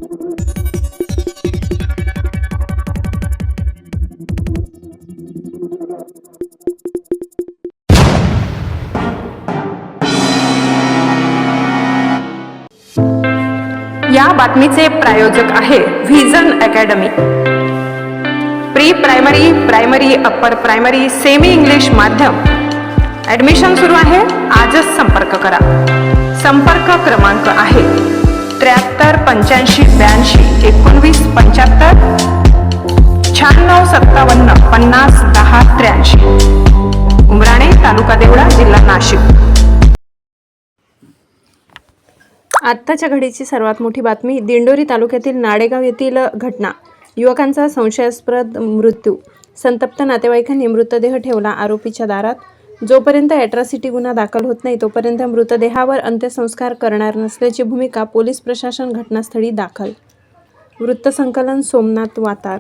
या बातमीचे प्रायोजक आहे vision academy. Pre primary, primary, upper primary, semi English माध्यम ॲडमिशन सुरू आहे। आजच संपर्क करा। संपर्क क्रमांक आहे 73 85 82 19 75 96 57 50 10 83। उमराणे, तालुका देवळा, जिल्हा नाशिक। आत्ताच्या घडीची सर्वात मोठी बातमी दिंडोरी तालुक्यातील नाडेगाव येथील घटना। युवकांचा संशयास्पद मृत्यू। संतप्त नातेवाईकांनी मृतदेह ठेवला आरोपीच्या दारात। जोपर्यंत ॲट्रॉसिटी गुन्हा दाखल होत नाही तोपर्यंत मृतदेहावर अंत्यसंस्कार करणार नसल्याची भूमिका पोलीस प्रशासन घटनास्थळी दाखल। वृत्तसंकलन सोमनाथ वातार।